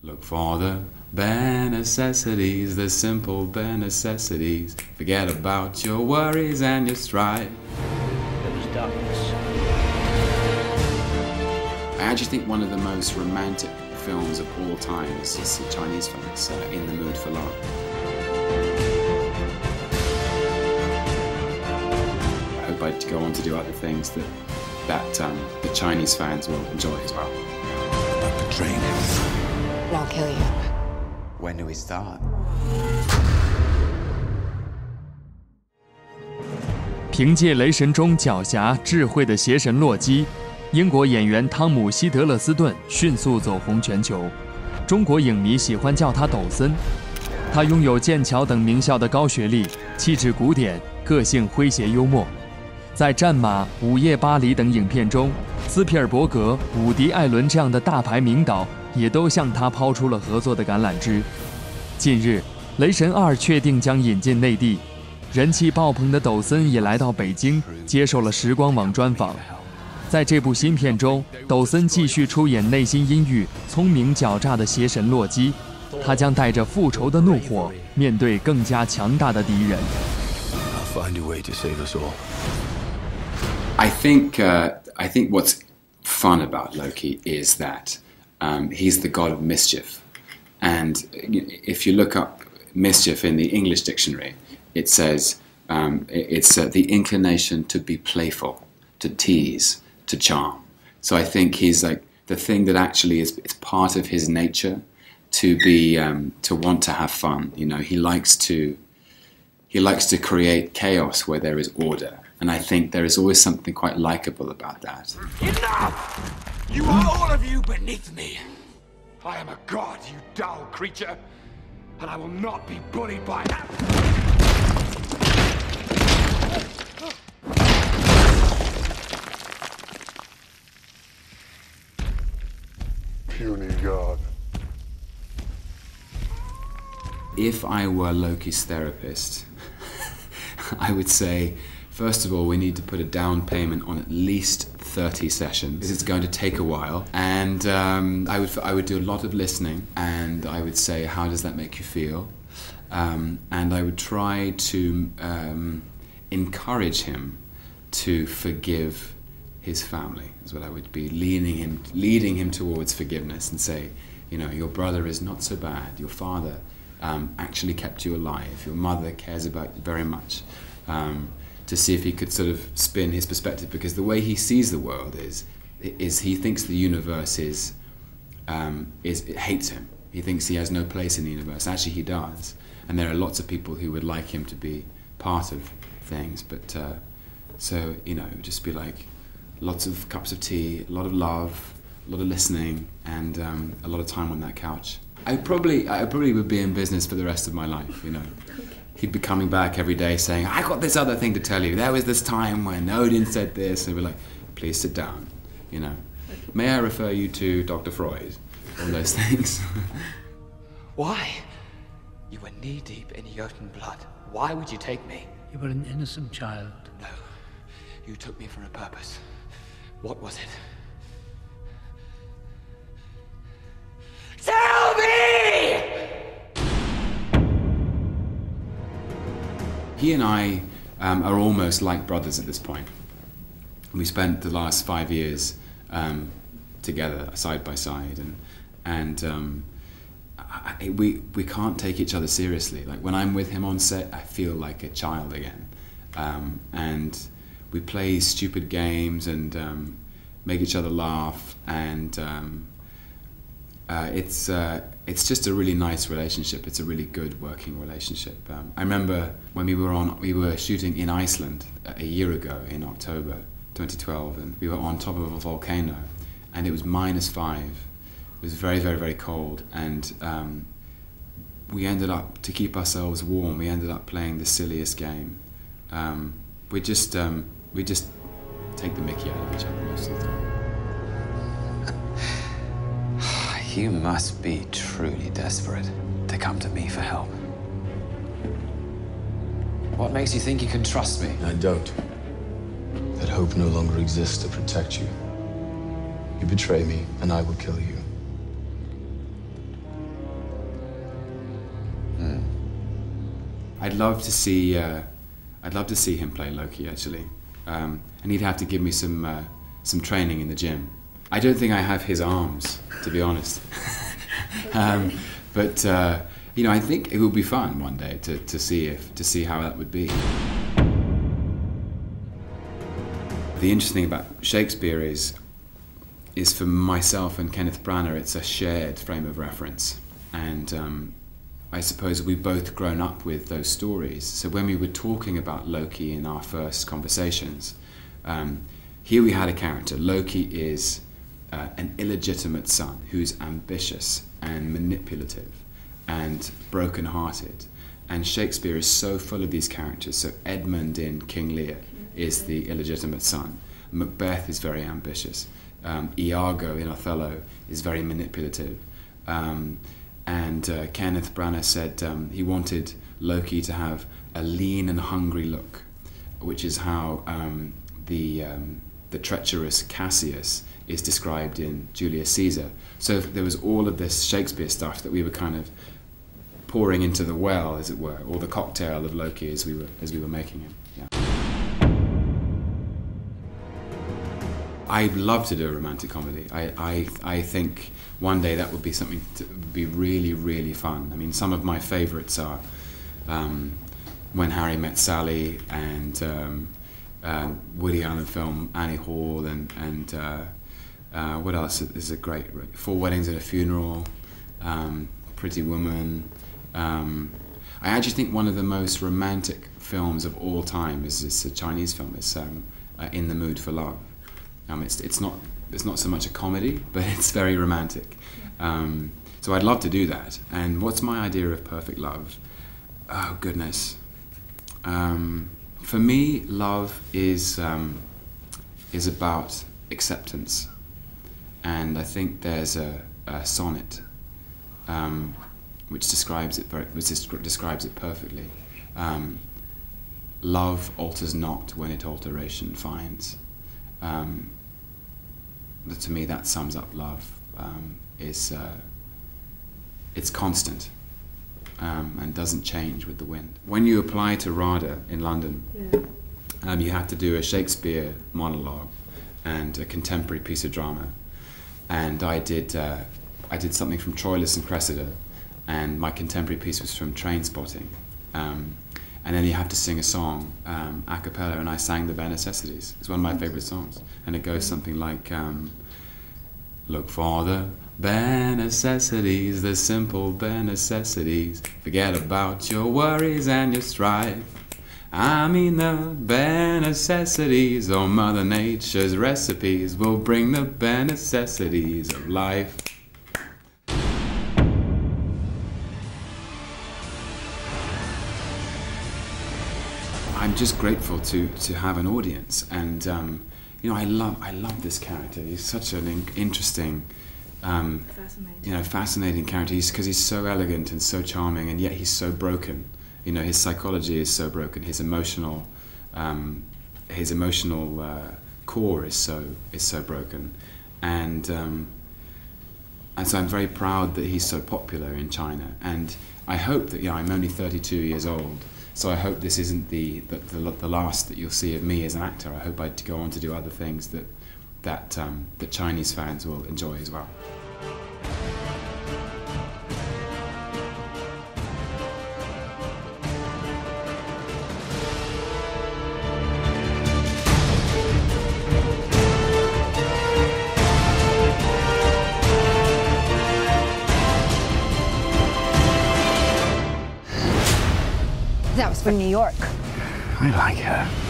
Look for the bare necessities, the simple bare necessities. Forget about your worries and your strife. There was darkness. I actually think one of the most romantic films of all time is a Chinese film. It's In the Mood for Love. I hope I go on to do other things that the Chinese fans will enjoy as well. About the train. I'll kill you. When do we start? 凭借《雷神》中狡黠智慧的邪神洛基，英国演员汤姆·希德勒斯顿迅速走红全球。中国影迷喜欢叫他抖森。他拥有剑桥等名校的高学历，气质古典，个性诙谐幽默。在《战马》《午夜巴黎》等影片中，斯皮尔伯格、伍迪·艾伦这样的大牌名导也都向他抛出了合作的橄榄枝。近日，《雷神2》确定将引进内地，人气爆棚的抖森也来到北京，接受了时光网专访。在这部新片中，抖森继续出演内心阴郁、聪明狡诈的邪神洛基，他将带着复仇的怒火，面对更加强大的敌人。I'll find a way to save us all. I think what's fun about Loki is that he's the god of mischief, and if you look up mischief in the English dictionary, it says it's the inclination to be playful, to tease, to charm. So I think he's like the thing that actually it's part of his nature to be to want to have fun. You know, he likes to create chaos where there is order. And I think there is always something quite likable about that. Enough! You are all of you beneath me. I am a god, you dull creature, and I will not be bullied by that. Puny god. If I were Loki's therapist, I would say, first of all, we need to put a down payment on at least 30 sessions, because it's going to take a while. And I would do a lot of listening, and I would say, how does that make you feel? And I would try to encourage him to forgive his family, is what I would be, leading him towards forgiveness, and say, you know, your brother is not so bad, your father actually kept you alive, your mother cares about you very much. To see if he could sort of spin his perspective, because the way he sees the world is he thinks the universe it hates him. He thinks he has no place in the universe. Actually, he does, and there are lots of people who would like him to be part of things. But so you know, just be like lots of cups of tea, a lot of love, a lot of listening, and a lot of time on that couch. I probably would be in business for the rest of my life. You know. He'd be coming back every day saying, I got this other thing to tell you. There was this time when Odin said this. And we're like, please sit down, you know. May I refer you to Dr. Freud? All those things. Why? You were knee-deep in Jotun blood. Why would you take me? You were an innocent child. No. You took me for a purpose. What was it? Tell me! He and I are almost like brothers at this point. We spent the last 5 years together, side by side, and we can't take each other seriously. Like when I'm with him on set, I feel like a child again, and we play stupid games and make each other laugh, and it's just a really nice relationship. It's a really good working relationship. I remember when we were shooting in Iceland a year ago in October 2012, and we were on top of a volcano, and it was -5. It was very, very, very cold, and we ended up, to keep ourselves warm, we ended up playing the silliest game. We just take the mickey out of each other most of the time. You must be truly desperate to come to me for help. What makes you think you can trust me? I don't. That hope no longer exists to protect you. You betray me, and I will kill you. I'd love to see him play Loki actually, and he'd have to give me some training in the gym. I don't think I have his arms, to be honest. But you know, I think it would be fun one day to see how that would be. The interesting thing about Shakespeare is for myself and Kenneth Branagh, it's a shared frame of reference, and I suppose we've both grown up with those stories. So when we were talking about Loki in our first conversations, here we had a character. Loki is an illegitimate son who's ambitious and manipulative and broken-hearted. And Shakespeare is so full of these characters. So Edmund in King Lear is the illegitimate son. Macbeth is very ambitious. Iago in Othello is very manipulative. And Kenneth Branagh said he wanted Loki to have a lean and hungry look, which is how the treacherous Cassius is described in Julius Caesar. So there was all of this Shakespeare stuff that we were kind of pouring into the well, as it were, or the cocktail of Loki as we were making it. Yeah. I'd love to do a romantic comedy. I think one day that would be something to be really, really fun. I mean, some of my favourites are When Harry Met Sally and Woody Allen film Annie Hall and what else is a great? Four Weddings and a Funeral, Pretty Woman. I actually think one of the most romantic films of all time is a Chinese film. It's In the Mood for Love. It's not so much a comedy, but it's very romantic. So I'd love to do that. And what's my idea of perfect love? Oh goodness. For me, love is about acceptance, and I think there's a sonnet which describes it perfectly. Love alters not when it alteration finds. But to me, that sums up love. It's constant and doesn't change with the wind. When you apply to RADA in London, you have to do a Shakespeare monologue and a contemporary piece of drama. And I did something from Troilus and Cressida, and my contemporary piece was from Trainspotting. And then you have to sing a song a cappella, and I sang the Bare Necessities. It's one of my favorite songs, and it goes something like, look for the bare necessities, the simple bare necessities. Forget about your worries and your strife. I mean the bare necessities, or Mother Nature's recipes will bring the bare necessities of life. I'm just grateful to have an audience, and you know, I love this character. He's such an interesting, fascinating character. Because he's so elegant and so charming, and yet he's so broken. You know, his psychology is so broken. His emotional core is so broken, and so I'm very proud that he's so popular in China. And I hope that I'm only 32 years old. So I hope this isn't the last that you'll see of me as an actor. I hope I'd go on to do other things that Chinese fans will enjoy as well. That was from New York. I like her.